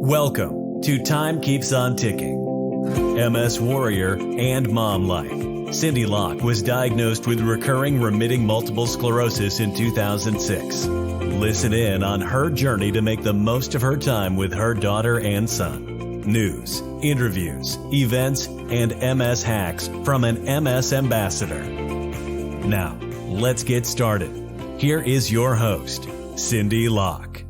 Welcome to Time Keeps on Ticking. MS Warrior and Mom Life. Cindy Locke was diagnosed with recurring remitting multiple sclerosis in 2006. Listen in on her journey to make the most of her time with her daughter and son. News, interviews, events, and MS hacks from an MS ambassador. Now, let's get started. Here is your host, Cindy Locke.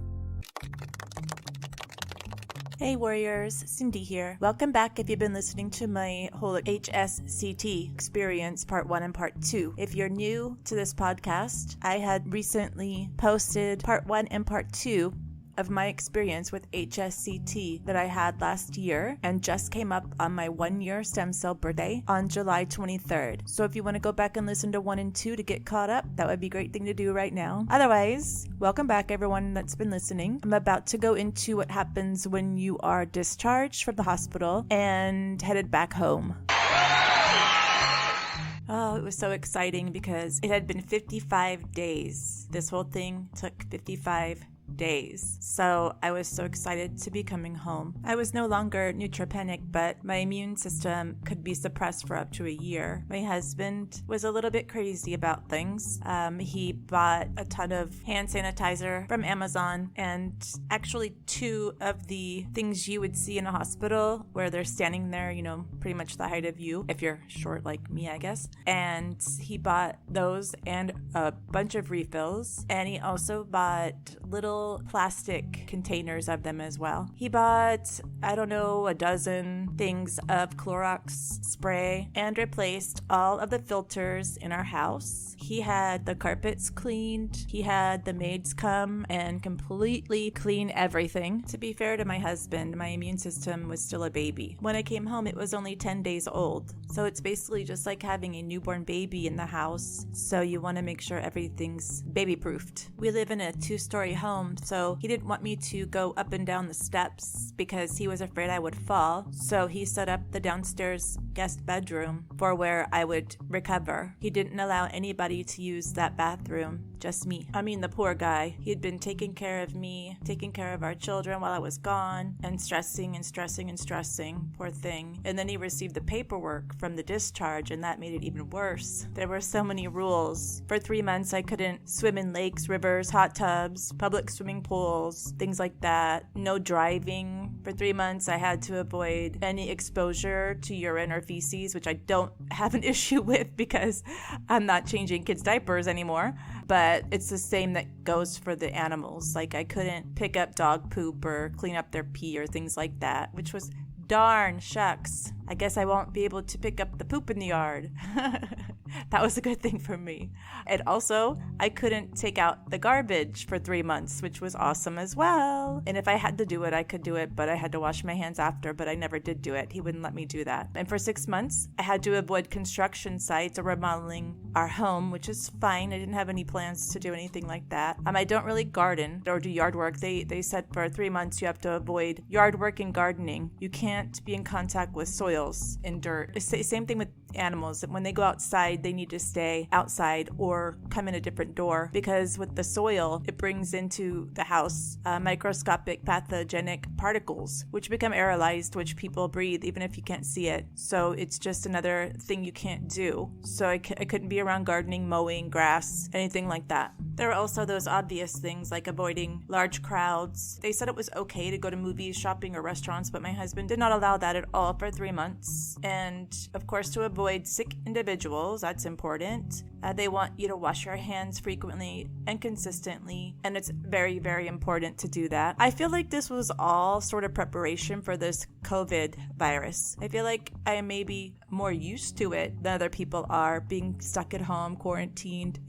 Hey Warriors, Cindy here. Welcome back if you've been listening to my whole HSCT experience, part 1 and part 2. If you're new to this podcast, I had recently posted part 1 and part 2 of my experience with HSCT that I had last year and just came up on my 1-year stem cell birthday on July 23rd. So if you want to go back and listen to 1 and 2 to get caught up, that would be a great thing to do right now. Otherwise, welcome back everyone that's been listening. I'm about to go into what happens when you are discharged from the hospital and headed back home. Oh, it was so exciting because it had been 55 days. This whole thing took 55 days. So I was so excited to be coming home. I was no longer neutropenic, but my immune system could be suppressed for up to a year. My husband was a little bit crazy about things. He bought a ton of hand sanitizer from Amazon and actually 2 of the things you would see in a hospital where they're standing there, pretty much the height of you, if you're short like me, I guess. And he bought those and a bunch of refills. And he also bought little plastic containers of them as well. He bought, a dozen things of Clorox spray and replaced all of the filters in our house. He had the carpets cleaned. He had the maids come and completely clean everything. To be fair to my husband, my immune system was still a baby. When I came home, it was only 10 days old. So it's basically just like having a newborn baby in the house. So you want to make sure everything's baby-proofed. We live in a 2-story home, so he didn't want me to go up and down the steps because he was afraid I would fall. So he set up the downstairs guest bedroom for where I would recover. He didn't allow anybody to use that bathroom, just me. The poor guy. He had been taking care of me, taking care of our children while I was gone, and stressing. Poor thing. And then he received the paperwork from the discharge, and that made it even worse. There were so many rules. For 3 months, I couldn't swim in lakes, rivers, hot tubs, public swimming pools, things like that. No driving. For 3 months, I had to avoid any exposure to urine or feces, which I don't have an issue with because I'm not changing kids' diapers anymore. But it's the same that goes for the animals. Like I couldn't pick up dog poop or clean up their pee or things like that, which was darn shucks. I guess I won't be able to pick up the poop in the yard. That was a good thing for me. And also, I couldn't take out the garbage for 3 months, which was awesome as well. And if I had to do it, I could do it, but I had to wash my hands after, but I never did do it. He wouldn't let me do that. And for 6 months, I had to avoid construction sites or remodeling our home, which is fine. I didn't have any plans to do anything like that. I don't really garden or do yard work. They said for 3 months you have to avoid yard work and gardening. You can't be in contact with soils and dirt. It's the same thing with animals. When they go outside, they need to stay outside or come in a different door because with the soil, it brings into the house microscopic pathogenic particles, which become aerolized, which people breathe even if you can't see it. So it's just another thing you can't do. So I couldn't be around gardening, mowing, grass, anything like that. There are also those obvious things like avoiding large crowds. They said it was okay to go to movies, shopping, or restaurants, but my husband did not allow that at all for 3 months. And of course, to avoid sick individuals, that's important. They want you to wash your hands frequently and consistently, and it's very, very important to do that. I feel like this was all sort of preparation for this COVID virus. I feel like I am maybe more used to it than other people are, being stuck at home, quarantined,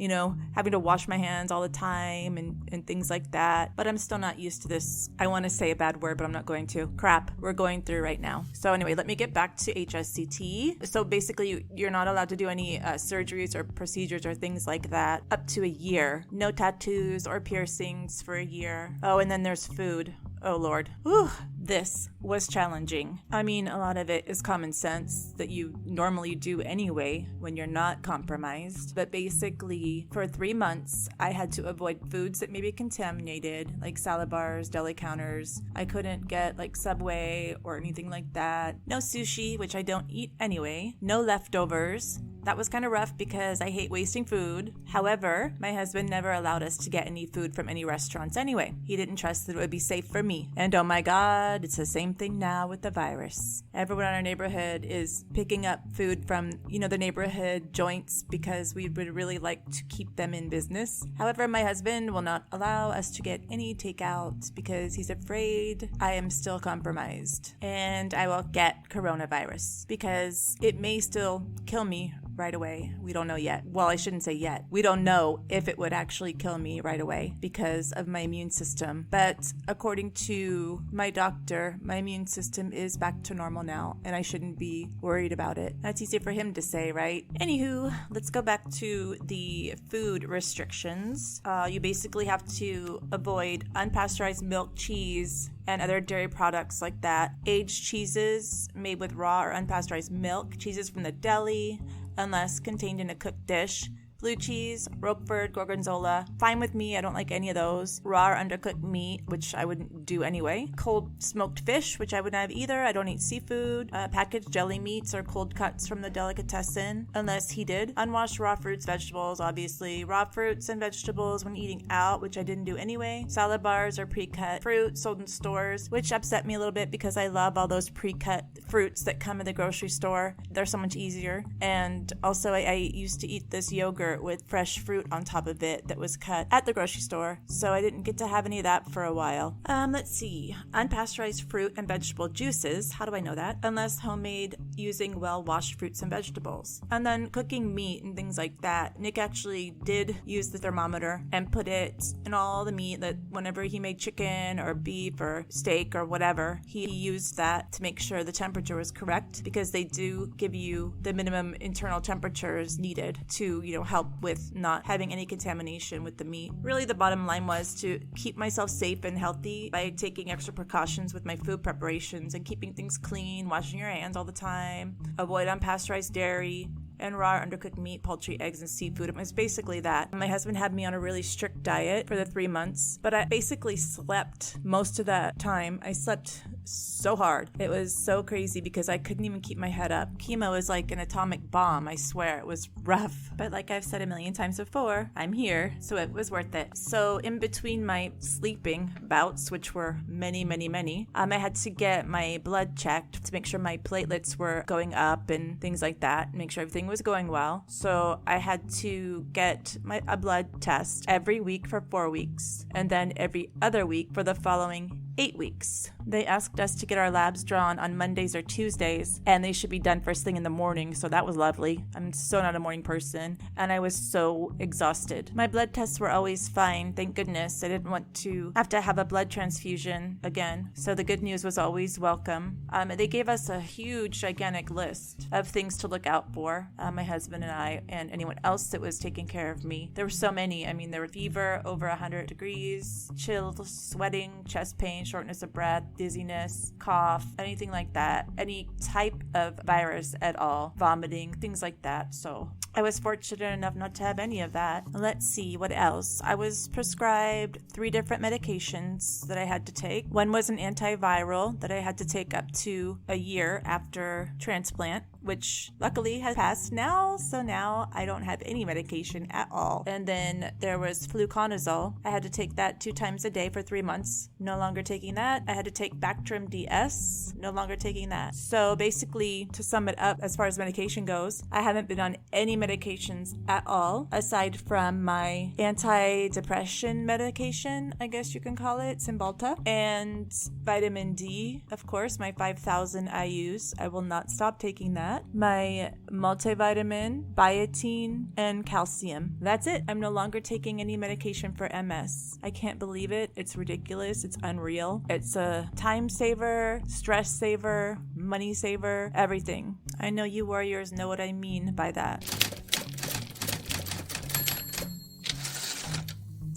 having to wash my hands all the time and things like that. But I'm still not used to this. I want to say a bad word, but I'm not going to. Crap we're going through right now. So anyway, let me get back to HSCT. So basically, you're not allowed to do any surgeries or procedures or things like that up to a year. No tattoos or piercings for a year. Oh, and then there's food. Oh Lord. Whew. This was challenging. I mean, a lot of it is common sense that you normally do anyway when you're not compromised. But basically, for 3 months, I had to avoid foods that may be contaminated, like salad bars, deli counters. I couldn't get like Subway or anything like that. No sushi, which I don't eat anyway. No leftovers. That was kind of rough because I hate wasting food. However, my husband never allowed us to get any food from any restaurants anyway. He didn't trust that it would be safe for me. And oh my God, it's the same thing now with the virus. Everyone in our neighborhood is picking up food from, the neighborhood joints because we would really like to keep them in business. However, my husband will not allow us to get any takeout because he's afraid I am still compromised and I will get coronavirus because it may still kill me right away. We don't know yet. Well, I shouldn't say yet. We don't know if it would actually kill me right away because of my immune system. But according to my doctor, my immune system is back to normal now and I shouldn't be worried about it. That's easy for him to say, right? Anywho, let's go back to the food restrictions. You basically have to avoid unpasteurized milk, cheese, and other dairy products like that. Aged cheeses made with raw or unpasteurized milk, cheeses from the deli, unless contained in a cooked dish. Blue cheese, Roquefort, Gorgonzola, fine with me. I don't like any of those. Raw or undercooked meat, which I wouldn't do anyway. Cold smoked fish, which I wouldn't have either. I don't eat seafood. Packaged jelly meats or cold cuts from the delicatessen, unless heated. Unwashed raw fruits, vegetables, obviously. Raw fruits and vegetables when eating out, which I didn't do anyway. Salad bars or pre-cut fruit sold in stores, which upset me a little bit because I love all those pre-cut fruits that come in the grocery store. They're so much easier. And also I used to eat this yogurt with fresh fruit on top of it that was cut at the grocery store, so I didn't get to have any of that for a while. Let's see. Unpasteurized fruit and vegetable juices. How do I know that? Unless homemade using well-washed fruits and vegetables. And then cooking meat and things like that. Nick actually did use the thermometer and put it in all the meat that whenever he made chicken or beef or steak or whatever, he used that to make sure the temperature was correct because they do give you the minimum internal temperatures needed to, help with not having any contamination with the meat. Really, the bottom line was to keep myself safe and healthy by taking extra precautions with my food preparations and keeping things clean, washing your hands all the time, avoid unpasteurized dairy, and raw or undercooked meat, poultry, eggs, and seafood. It was basically that. My husband had me on a really strict diet for the 3 months, but I basically slept most of that time. I slept so hard. It was so crazy because I couldn't even keep my head up. Chemo was like an atomic bomb, I swear. It was rough. But like I've said a million times before, I'm here, so it was worth it. So in between my sleeping bouts, which were many, many, many, I had to get my blood checked to make sure my platelets were going up and things like that, make sure everything was going well. So I had to get a blood test every week for 4 weeks and then every other week for the following 8 weeks. They asked us to get our labs drawn on Mondays or Tuesdays, and they should be done first thing in the morning, so that was lovely. I'm so not a morning person, and I was so exhausted. My blood tests were always fine, thank goodness. I didn't want to have a blood transfusion again, so the good news was always welcome. They gave us a huge, gigantic list of things to look out for, my husband and I, and anyone else that was taking care of me. There were so many. I mean, there were fever over 100 degrees, chills, sweating, chest pain, shortness of breath, dizziness, cough, anything like that, any type of virus at all, vomiting, things like that. So I was fortunate enough not to have any of that. Let's see, what else? I was prescribed 3 different medications that I had to take. One was an antiviral that I had to take up to a year after transplant, which luckily has passed now, so now I don't have any medication at all. And then there was fluconazole. I had to take that 2 times a day for 3 months. No longer taking that. I had to take Bactrim DS. No longer taking that. So basically, to sum it up, as far as medication goes, I haven't been on any medications at all, aside from my anti-depression medication, I guess you can call it, Cymbalta, and vitamin D, of course, my 5,000 IUs. I will not stop taking that. My multivitamin, biotin, and calcium. That's it. I'm no longer taking any medication for MS. I can't believe it. It's ridiculous. It's unreal. It's a time saver, stress saver, money saver, everything. I know you warriors know what I mean by that.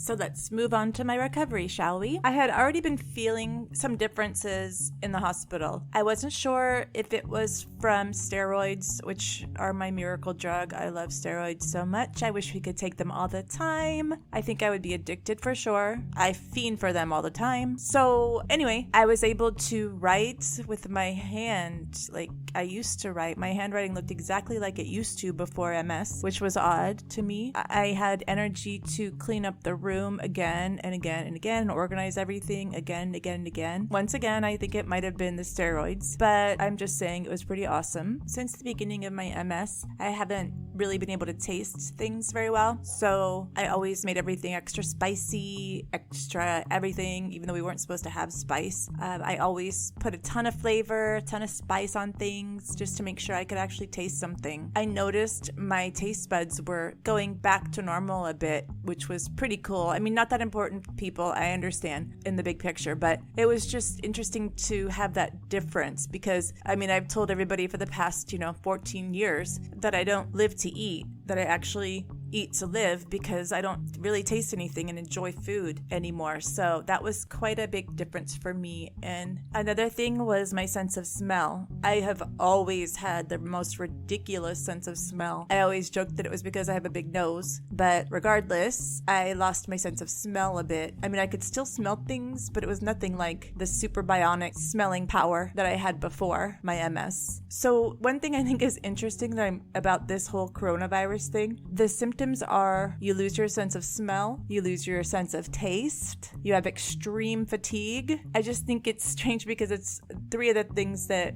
So let's move on to my recovery, shall we? I had already been feeling some differences in the hospital. I wasn't sure if it was from steroids, which are my miracle drug. I love steroids so much. I wish we could take them all the time. I think I would be addicted for sure. I fiend for them all the time. So anyway, I was able to write with my hand like I used to write. My handwriting looked exactly like it used to before MS, which was odd to me. I had energy to clean up the room again and again and again and organize everything again and again and again. Once again, I think it might have been the steroids, but I'm just saying it was pretty awesome. Since the beginning of my MS, I haven't really been able to taste things very well, so I always made everything extra spicy, extra everything, even though we weren't supposed to have spice. I always put a ton of flavor, a ton of spice on things just to make sure I could actually taste something. I noticed my taste buds were going back to normal a bit, which was pretty cool. I mean, not that important, people, I understand in the big picture, but it was just interesting to have that difference because, I mean, I've told everybody for the past, 14 years that I don't live to eat, that I actually eat to live because I don't really taste anything and enjoy food anymore. So that was quite a big difference for me. And another thing was my sense of smell. I have always had the most ridiculous sense of smell. I always joked that it was because I have a big nose, but regardless, I lost my sense of smell a bit. I mean, I could still smell things, but it was nothing like the super bionic smelling power that I had before my MS. So one thing I think is interesting about this whole coronavirus thing, the symptoms are you lose your sense of smell, you lose your sense of taste, you have extreme fatigue. I just think it's strange because it's three of the things that,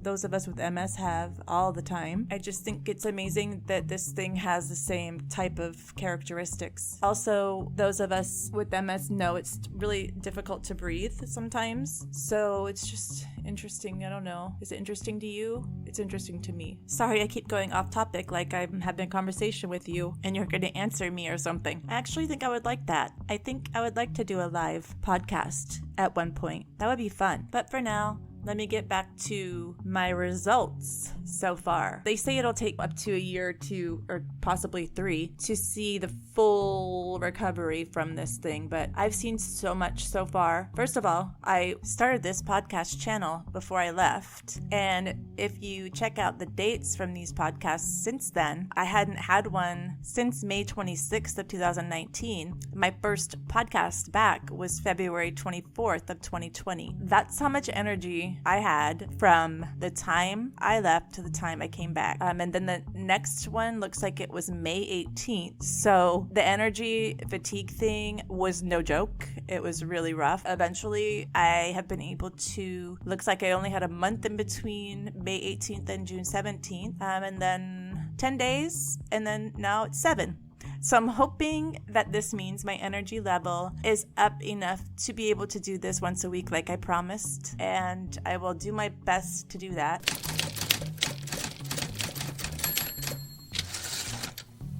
those of us with MS have all the time. I just think it's amazing that this thing has the same type of characteristics. Also, those of us with MS know it's really difficult to breathe sometimes. So it's just interesting. I don't know. Is it interesting to you? It's interesting to me. Sorry, I keep going off topic like I'm having a conversation with you and you're going to answer me or something. I actually think I would like that. I think I would like to do a live podcast at one point. That would be fun. But for now, let me get back to my results so far. They say it'll take up to a year or two, or possibly 3, to see the full recovery from this thing, but I've seen so much so far. First of all, I started this podcast channel before I left, and if you check out the dates from these podcasts since then, I hadn't had one since May 26th of 2019. My first podcast back was February 24th of 2020. That's how much energy I had from the time I left to the time I came back. And then the next one looks like it was May 18th. So the energy fatigue thing was no joke. It was really rough. Eventually, I have been able to, looks like I only had a month in between May 18th and June 17th. And then 10 days, and then now it's 7. So I'm hoping that this means my energy level is up enough to be able to do this once a week like I promised, and I will do my best to do that.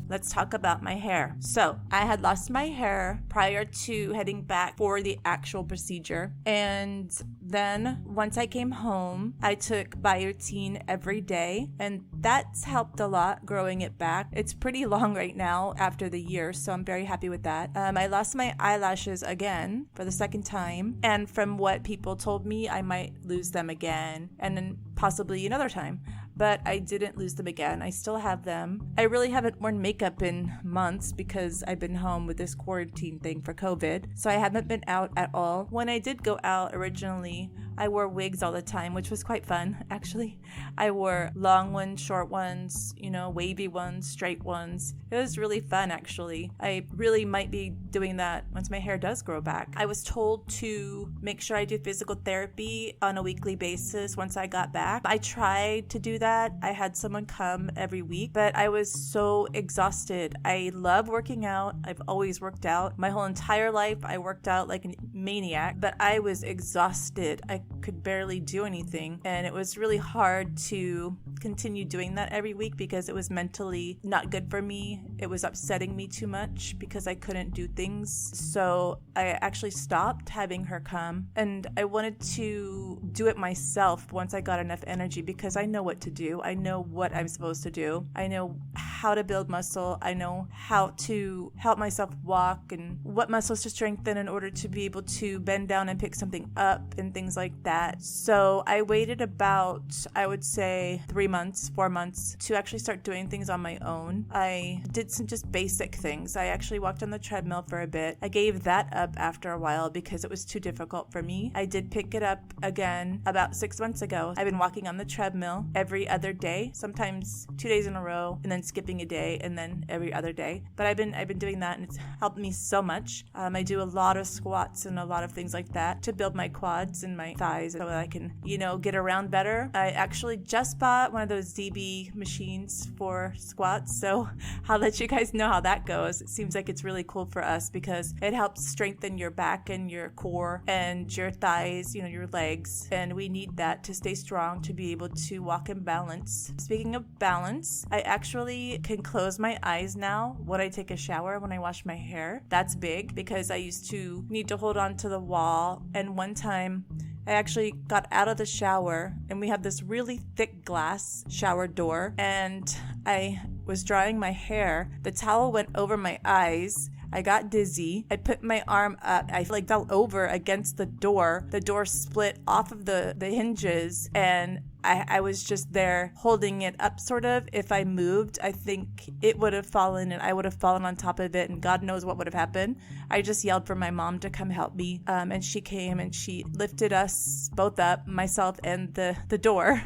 Let's talk about my hair. So I had lost my hair prior to heading back for the actual procedure. And then once I came home, I took biotin every day, and that's helped a lot growing it back. It's pretty long right now after the year, so I'm very happy with that. I lost my eyelashes again for the second time. And from what people told me, I might lose them again and then possibly another time. But I didn't lose them again. I still have them. I really haven't worn makeup in months because I've been home with this quarantine thing for COVID. So I haven't been out at all. When I did go out originally, I wore wigs all the time, which was quite fun, actually. I wore long ones, short ones, wavy ones, straight ones. It was really fun, actually. I really might be doing that once my hair does grow back. I was told to make sure I do physical therapy on a weekly basis once I got back. I tried to do that. I had someone come every week, but I was so exhausted. I love working out. I've always worked out. My whole entire life, I worked out like a maniac, but I was exhausted. I could barely do anything. And it was really hard to continue doing that every week because it was mentally not good for me. It was upsetting me too much because I couldn't do things. So I actually stopped having her come, and I wanted to do it myself once I got enough energy because I know what to do. I know what I'm supposed to do. I know how to build muscle. I know how to help myself walk and what muscles to strengthen in order to be able to bend down and pick something up and things like that. So I waited about, I would say 4 months to actually start doing things on my own. I did some just basic things. I actually walked on the treadmill for a bit. I gave that up after a while because it was too difficult for me. I did pick it up again about 6 months ago. I've been walking on the treadmill every other day, sometimes 2 days in a row, and then skipping a day, and then every other day. But I've been doing that, and it's helped me so much. I do a lot of squats and a lot of things like that to build my quads and my thighs so that I can, get around better. I actually just bought one of those DB machines for squats, so I'll let you guys know how that goes. It seems like it's really cool for us because it helps strengthen your back and your core and your thighs, your legs, and we need that to stay strong, to be able to walk in balance. Speaking of balance, I actually can close my eyes now when I take a shower, when I wash my hair. That's big because I used to need to hold on to the wall, and one time I actually got out of the shower and we have this really thick glass shower door, and I was drying my hair. The towel went over my eyes. I got dizzy. I put my arm up. I fell over against the door. The door split off of the hinges, and I was just there holding it up sort of. If I moved, I think it would have fallen and I would have fallen on top of it, and God knows what would have happened. I just yelled for my mom to come help me, and she came and she lifted us both up, myself and the door,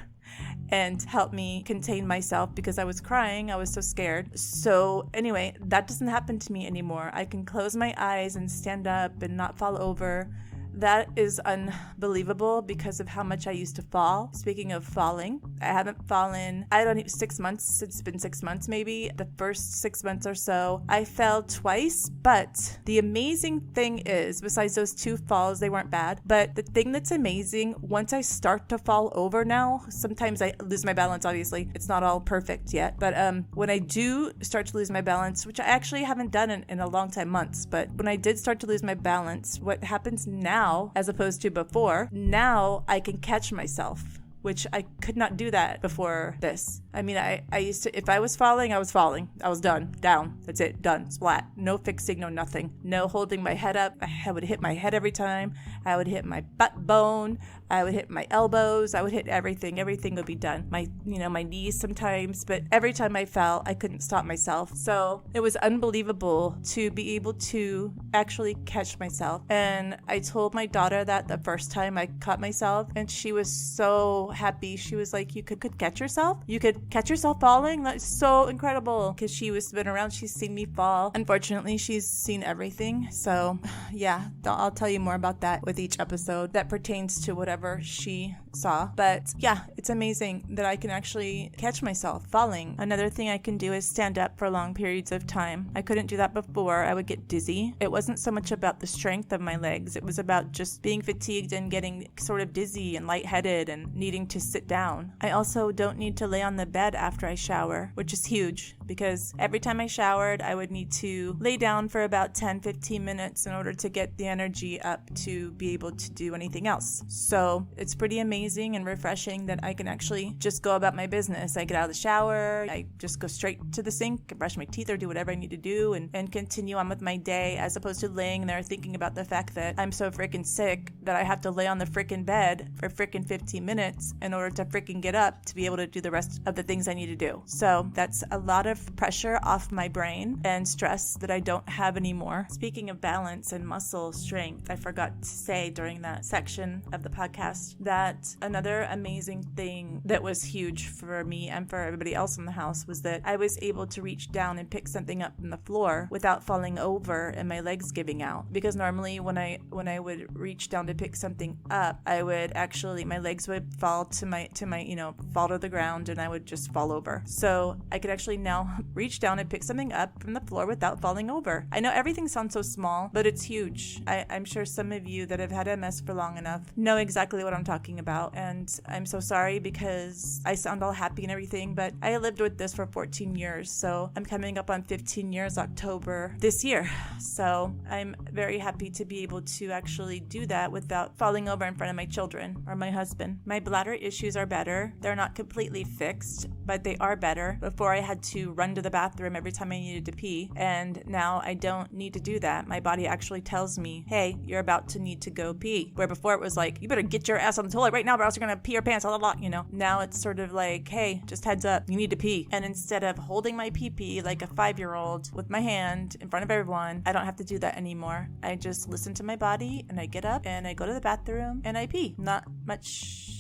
and helped me contain myself because I was crying. I was so scared. So anyway, that doesn't happen to me anymore. I can close my eyes and stand up and not fall over. That is unbelievable because of how much I used to fall. Speaking of falling, I haven't fallen, 6 months. It's been 6 months maybe. The first 6 months or so, I fell twice. But the amazing thing is, besides those 2 falls, they weren't bad. But the thing that's amazing, once I start to fall over now, sometimes I lose my balance, obviously. It's not all perfect yet. But when I do start to lose my balance, which I actually haven't done in a long time, months. But when I did start to lose my balance, what happens now, as opposed to before, now I can catch myself, which I could not do that before this. I mean, I used to, if I was falling, I was falling. I was done. Down. That's it. Done. Splat. No fixing, no nothing. No holding my head up. I would hit my head every time. I would hit my butt bone. I would hit my elbows. I would hit everything. Everything would be done. My knees sometimes. But every time I fell, I couldn't stop myself. So it was unbelievable to be able to actually catch myself. And I told my daughter that the first time I caught myself, and she was so happy. She was like, you could catch yourself? You could catch yourself falling? That's so incredible. Because she was been around, she's seen me fall. Unfortunately, she's seen everything. So yeah, I'll tell you more about that with each episode that pertains to whatever she saw. But yeah, it's amazing that I can actually catch myself falling. Another thing I can do is stand up for long periods of time. I couldn't do that before. I would get dizzy. It wasn't so much about the strength of my legs. It was about just being fatigued and getting sort of dizzy and lightheaded and needing to sit down. I also don't need to lay on the bed after I shower, which is huge because every time I showered, I would need to lay down for about 10-15 minutes in order to get the energy up to be able to do anything else. So it's pretty amazing and refreshing that I can actually just go about my business. I get out of the shower, I just go straight to the sink, brush my teeth or do whatever I need to do and continue on with my day, as opposed to laying there thinking about the fact that I'm so freaking sick that I have to lay on the freaking bed for freaking 15 minutes in order to freaking get up to be able to do the rest of the things I need to do. So that's a lot of pressure off my brain and stress that I don't have anymore. Speaking of balance and muscle strength, I forgot to say during that section of the podcast that another amazing thing that was huge for me and for everybody else in the house was that I was able to reach down and pick something up from the floor without falling over and my legs giving out. Because normally when I would reach down to pick something up, I would actually, my legs would fall to my fall to the ground and I would just fall over. So I could actually now reach down and pick something up from the floor without falling over. I know everything sounds so small, but it's huge. I'm sure some of you that have had MS for long enough know exactly what I'm talking about. And I'm so sorry because I sound all happy and everything, but I lived with this for 14 years. So I'm coming up on 15 years October this year. So I'm very happy to be able to actually do that without falling over in front of my children or my husband. My bladder issues are better. They're not completely fixed, but they are better. Before I had to run to the bathroom every time I needed to pee, and now I don't need to do that. My body actually tells me, hey, you're about to need to go pee. Where before it was like, you better get your ass on the toilet right now or else you're gonna pee your pants, blah, blah, blah, Now it's sort of like, hey, just heads up, you need to pee. And instead of holding my pee-pee like a 5-year-old with my hand in front of everyone, I don't have to do that anymore. I just listen to my body and I get up and I go to the bathroom and I pee. Not much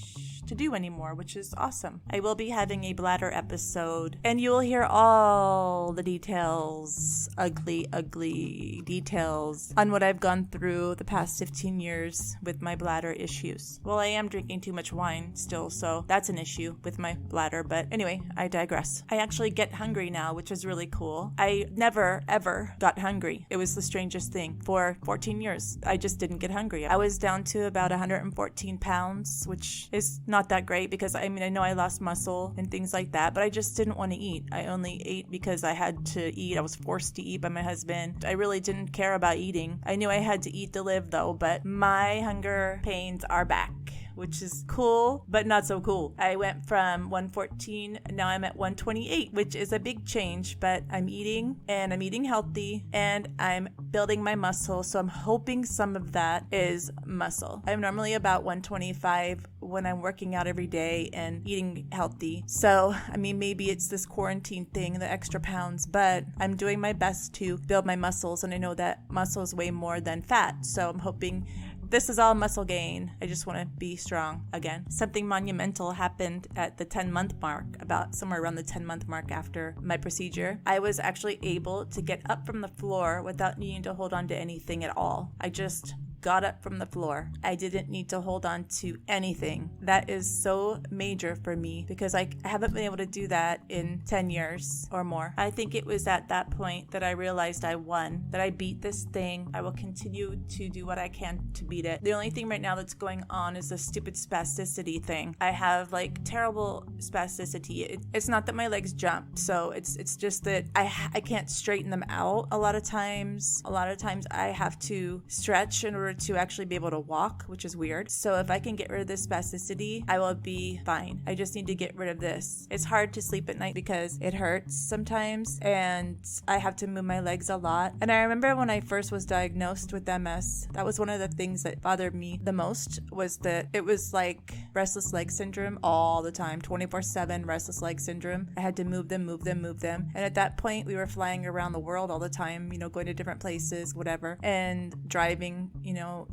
to do anymore, which is awesome. I will be having a bladder episode and you will hear all the details, ugly details on what I've gone through the past 15 years with my bladder issues. Well, I am drinking too much wine still, so that's an issue with my bladder, but anyway, I digress. I actually get hungry now, which is really cool. I never ever got hungry. It was the strangest thing. For 14 years, I just didn't get hungry. I was down to about 114 pounds, which is not that great because I know I lost muscle and things like that, but I just didn't want to eat. I only ate because I had to eat. I was forced to eat by my husband. I really didn't care about eating. I knew I had to eat to live though, but my hunger pains are back, which is cool, but not so cool. I went from 114, now I'm at 128, which is a big change, but I'm eating and I'm eating healthy and I'm building my muscle. So I'm hoping some of that is muscle. I'm normally about 125 when I'm working out every day and eating healthy. So, maybe it's this quarantine thing, the extra pounds, but I'm doing my best to build my muscles. And I know that muscles weigh more than fat. So I'm hoping this is all muscle gain. I just want to be strong again. Something monumental happened at the 10-month mark, about somewhere around the 10-month mark after my procedure. I was actually able to get up from the floor without needing to hold on to anything at all. I just got up from the floor. I didn't need to hold on to anything. That is so major for me because I haven't been able to do that in 10 years or more. I think it was at that point that I realized I won, that I beat this thing. I will continue to do what I can to beat it. The only thing right now that's going on is the stupid spasticity thing. I have terrible spasticity. It's not that my legs jump, so it's just that I can't straighten them out a lot of times. A lot of times I have to stretch in order to actually be able to walk, which is weird. So if I can get rid of this spasticity, I will be fine. I just need to get rid of this. It's hard to sleep at night because it hurts sometimes and I have to move my legs a lot. And I remember when I first was diagnosed with MS, that was one of the things that bothered me the most, was that it was like restless leg syndrome all the time, 24/7 restless leg syndrome. I had to move them. And at that point, we were flying around the world all the time, going to different places, whatever, and driving,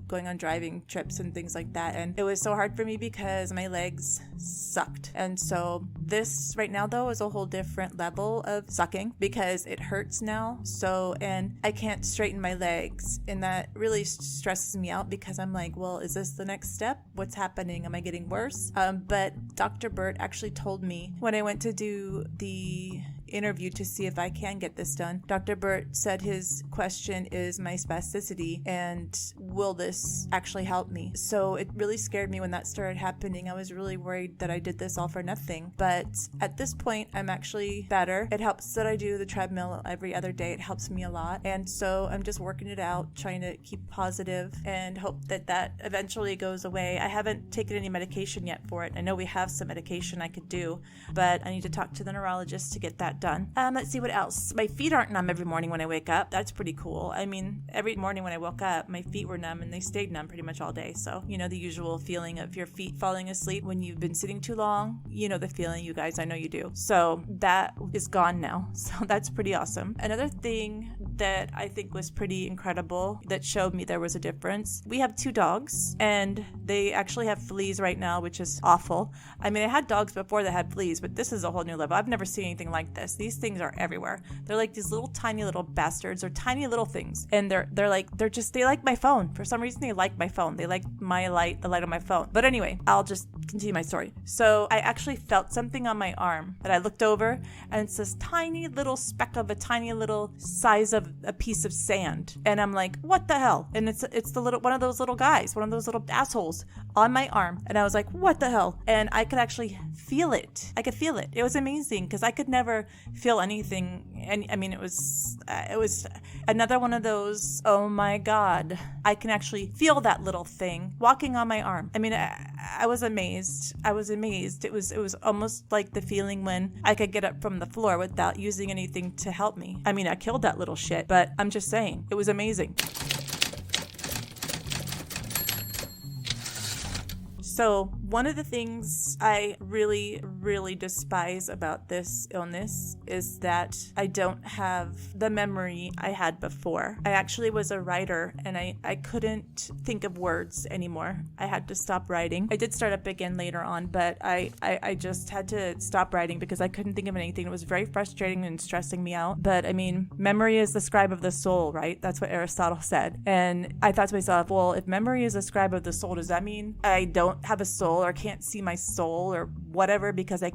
going on driving trips and things like that. And it was so hard for me because my legs sucked. And so this right now though is a whole different level of sucking because it hurts now. So, and I can't straighten my legs, and that really stresses me out because I'm like, well, is this the next step? What's happening? Am I getting worse? But Dr. Burt actually told me when I went to do the interview to see if I can get this done. Dr. Burt said his question is my spasticity and will this actually help me? So it really scared me when that started happening. I was really worried that I did this all for nothing. But at this point, I'm actually better. It helps that I do the treadmill every other day. It helps me a lot. And so I'm just working it out, trying to keep positive and hope that that eventually goes away. I haven't taken any medication yet for it. I know we have some medication I could do, but I need to talk to the neurologist to get that done. Let's see what else. My feet aren't numb every morning when I wake up. That's pretty cool. Every morning when I woke up, my feet were numb and they stayed numb pretty much all day. So, the usual feeling of your feet falling asleep when you've been sitting too long. The feeling, you guys, I know you do. So that is gone now. So that's pretty awesome. Another thing that I think was pretty incredible that showed me there was a difference. We have 2 dogs, and they actually have fleas right now, which is awful. I mean, I had dogs before that had fleas, but this is a whole new level. I've never seen anything like this. These things are everywhere. They're like these little tiny little bastards, or tiny little things, and they like my phone. For some reason, they like my phone. They like my light, the light on my phone. But anyway, I'll just continue my story. So I actually felt something on my arm, and I looked over, and it's this tiny little speck of a tiny little size of a piece of sand, and I'm like, what the hell? And it's the little one of those little guys, one of those little assholes on my arm, and I was like, what the hell? And I could actually feel it. I could feel it. It was amazing because I could never feel anything, and I mean, it was another one of those, oh my god, I can actually feel that little thing walking on my arm. I mean, I was amazed. It was almost like the feeling when I could get up from the floor without using anything to help me. I mean, I killed that little shit, but I'm just saying, it was amazing. So one of the things I really, really despise about this illness is that I don't have the memory I had before. I actually was a writer, and I couldn't think of words anymore. I had to stop writing. I did start up again later on, but I just had to stop writing because I couldn't think of anything. It was very frustrating and stressing me out. But I mean, memory is the scribe of the soul, right? That's what Aristotle said. And I thought to myself, well, if memory is the scribe of the soul, does that mean I don't have a soul or can't see my soul or whatever because I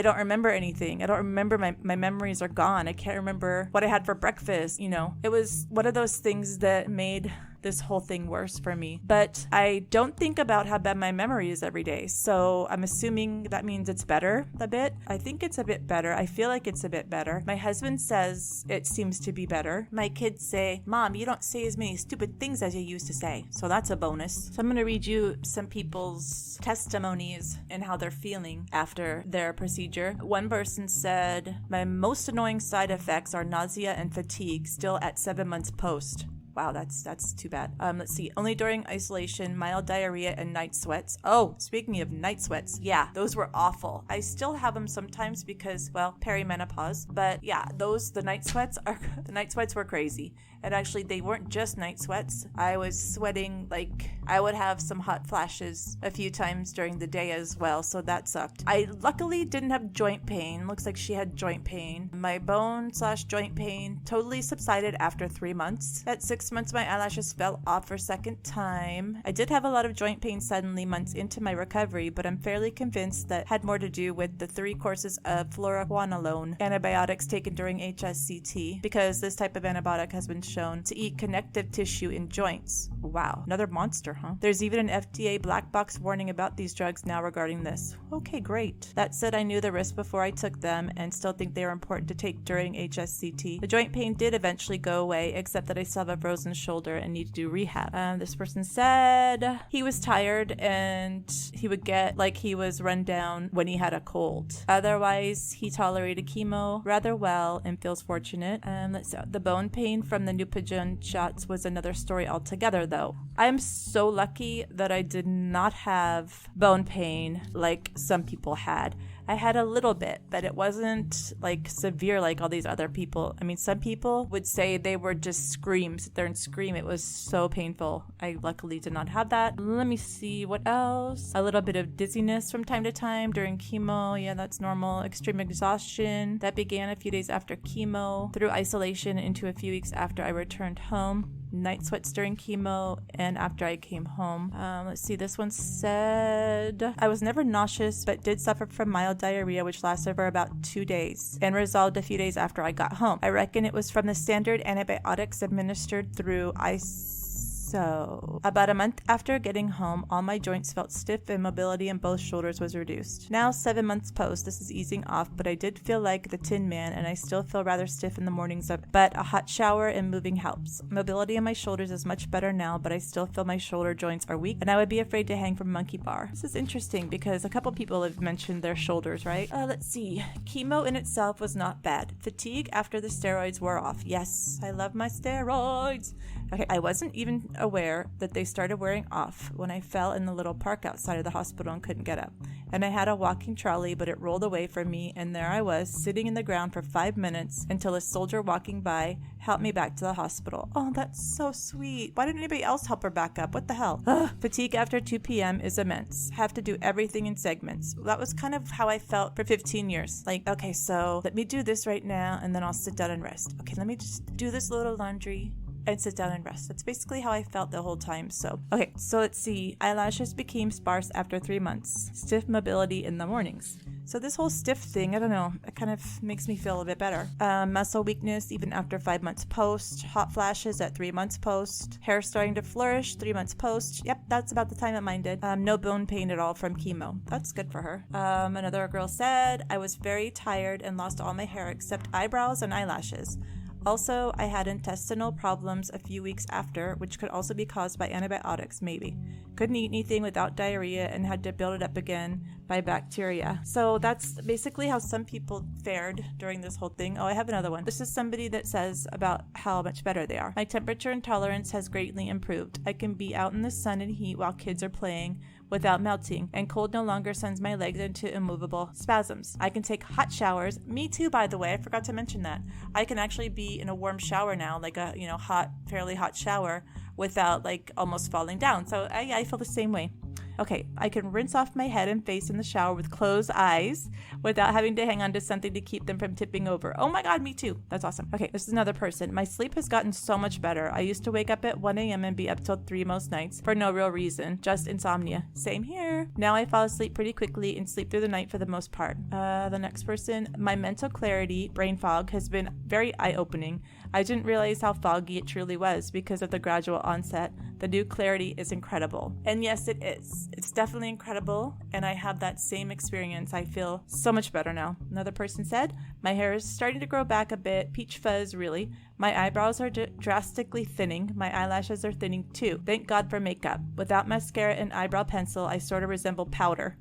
don't remember anything. I don't remember, my memories are gone. I can't remember what I had for breakfast. You know, it was one of those things that made this whole thing worse for me. But I don't think about how bad my memory is every day. So I'm assuming that means it's better a bit. I think it's a bit better. I feel like it's a bit better. My husband says it seems to be better. My kids say, Mom, you don't say as many stupid things as you used to say. So that's a bonus. So I'm going to read you some people's testimonies and how they're feeling after their procedure. One person said, my most annoying side effects are nausea and fatigue, still at 7 months post. Wow, that's too bad. Let's see. Only during isolation, mild diarrhea and night sweats. Oh, speaking of night sweats, yeah, those were awful. I still have them sometimes because, well, perimenopause. But yeah, the night sweats were crazy. And actually, they weren't just night sweats. I was sweating, like, I would have some hot flashes a few times during the day as well, so that sucked. I luckily didn't have joint pain. Looks like she had joint pain. My bone/joint pain totally subsided after 3 months. At 6 months, my eyelashes fell off for a second time. I did have a lot of joint pain suddenly months into my recovery, but I'm fairly convinced that had more to do with the 3 courses of fluoroquinolone antibiotics taken during HSCT, because this type of antibiotic has been shown to eat connective tissue in joints. Wow, another monster, huh? There's even an FDA black box warning about these drugs now regarding this. Okay, great. That said, I knew the risk before I took them and still think they are important to take during HSCT. The joint pain did eventually go away, except that I still have a frozen shoulder and need to do rehab. This person said he was tired and he would get like he was run down when he had a cold. Otherwise, he tolerated chemo rather well and feels fortunate. Let's see. The bone pain from the Neupogen shots was another story altogether, though. I'm so lucky that I did not have bone pain like some people had. I had a little bit, but it wasn't like severe like all these other people. I mean, some people would say they were just sit there and scream. It was so painful. I luckily did not have that. Let me see what else. A little bit of dizziness from time to time during chemo. Yeah, that's normal. Extreme exhaustion. That began a few days after chemo, through isolation into a few weeks after I returned home. Night sweats during chemo and after I came home. Let's see, this one said, I was never nauseous, but did suffer from mild diarrhea, which lasted for about 2 days and resolved a few days after I got home. I reckon it was from the standard antibiotics administered through So, about a month after getting home, all my joints felt stiff and mobility in both shoulders was reduced. Now, 7 months post, this is easing off, but I did feel like the Tin Man, and I still feel rather stiff in the mornings, but a hot shower and moving helps. Mobility in my shoulders is much better now, but I still feel my shoulder joints are weak, and I would be afraid to hang from monkey bar. This is interesting because a couple people have mentioned their shoulders, right? Let's see. Chemo in itself was not bad. Fatigue after the steroids wore off. Yes, I love my steroids. Okay, I wasn't even aware that they started wearing off when I fell in the little park outside of the hospital and couldn't get up. And I had a walking trolley, but it rolled away from me, and there I was, sitting in the ground for 5 minutes until a soldier walking by helped me back to the hospital. Oh, that's so sweet. Why didn't anybody else help her back up? What the hell? Ugh. Fatigue after 2 p.m. is immense. Have to do everything in segments. That was kind of how I felt for 15 years. Like, okay, so let me do this right now, and then I'll sit down and rest. Okay, let me just do this little laundry and sit down and rest. That's basically how I felt the whole time. So, okay, so let's see. Eyelashes became sparse after 3 months. Stiff mobility in the mornings. So this whole stiff thing, I don't know, it kind of makes me feel a bit better. Muscle weakness even after 5 months post. Hot flashes at 3 months post. Hair starting to flourish 3 months post. Yep, that's about the time that mine did. No bone pain at all from chemo. That's good for her. Another girl said, I was very tired and lost all my hair except eyebrows and eyelashes. Also, I had intestinal problems a few weeks after, which could also be caused by antibiotics, maybe. Couldn't eat anything without diarrhea and had to build it up again by bacteria. So that's basically how some people fared during this whole thing. Oh, I have another one. This is somebody that says about how much better they are. My temperature intolerance has greatly improved. I can be out in the sun and heat while kids are playing without melting, and cold no longer sends my legs into immovable spasms. I can take hot showers. Me too, by the way. I forgot to mention that. I can actually be in a warm shower now, like a fairly hot shower, without like almost falling down. So I feel the same way. Okay, I can rinse off my head and face in the shower with closed eyes without having to hang on to something to keep them from tipping over. Oh my God, me too. That's awesome. Okay, this is another person. My sleep has gotten so much better. I used to wake up at 1 a.m. and be up till 3 most nights for no real reason, just insomnia. Same here. Now I fall asleep pretty quickly and sleep through the night for the most part. The next person, my mental clarity, brain fog, has been very eye-opening. I didn't realize how foggy it truly was because of the gradual onset. The new clarity is incredible. And yes, it is. It's definitely incredible, and I have that same experience. I feel so much better now. Another person said, my hair is starting to grow back a bit, peach fuzz really. My eyebrows are drastically thinning. My eyelashes are thinning too. Thank God for makeup. Without mascara and eyebrow pencil, I sort of resemble powder.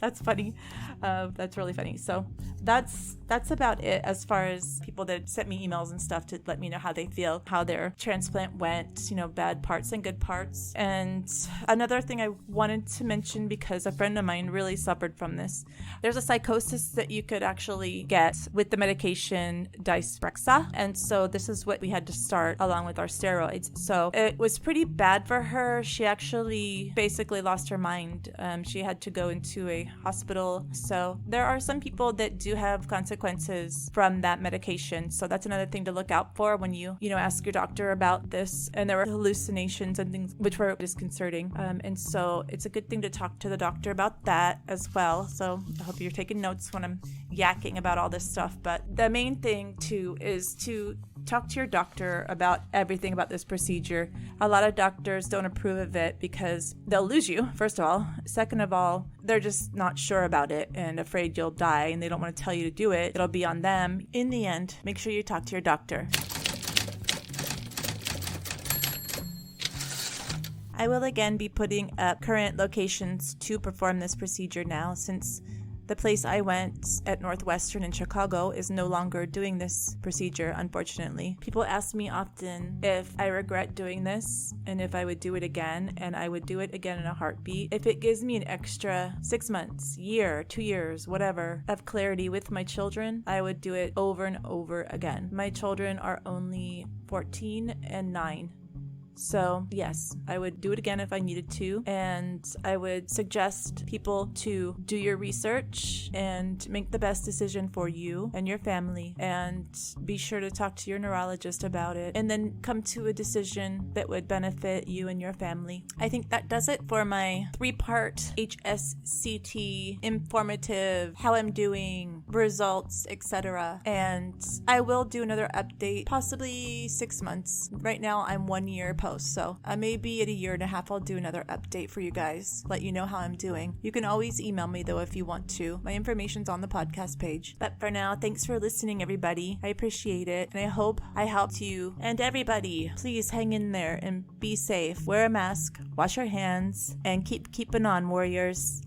That's funny. That's really funny. So that's about it as far as people that sent me emails and stuff to let me know how they feel, how their transplant went, bad parts and good parts. And another thing I wanted to mention, because a friend of mine really suffered from this, there's a psychosis that you could actually get with the medication Dysprexa. And so this is what we had to start along with our steroids. So it was pretty bad for her. She actually basically lost her mind. She had to go into a hospital. So there are some people that do have consequences from that medication. So that's another thing to look out for when you ask your doctor about this. And there were hallucinations and things which were disconcerting. And so it's a good thing to talk to the doctor about that as well. So I hope you're taking notes when I'm yakking about all this stuff. But the main thing too is to talk to your doctor about everything about this procedure. A lot of doctors don't approve of it because they'll lose you, first of all. Second of all, they're just not sure about it and afraid you'll die, and they don't want to tell you to do it. It'll be on them. In the end, make sure you talk to your doctor. I will again be putting up current locations to perform this procedure now, since the place I went at Northwestern in Chicago is no longer doing this procedure, unfortunately. People ask me often if I regret doing this and if I would do it again, and I would do it again in a heartbeat. If it gives me an extra 6 months, year, 2 years, whatever, of clarity with my children, I would do it over and over again. My children are only 14 and 9. So yes, I would do it again if I needed to, and I would suggest people to do your research and make the best decision for you and your family, and be sure to talk to your neurologist about it, and then come to a decision that would benefit you and your family. I think that does it for my 3-part HSCT informative, how I'm doing, results, etc. And I will do another update, possibly 6 months. Right now I'm 1 year post, so maybe at a year and a half I'll do another update for you guys, let you know how I'm doing. You can always email me though if you want to. My information's on the podcast page. But for now, thanks for listening, everybody. I appreciate it, and I hope I helped you. And everybody, please hang in there and be safe. Wear a mask, wash your hands, and keep keeping on, warriors.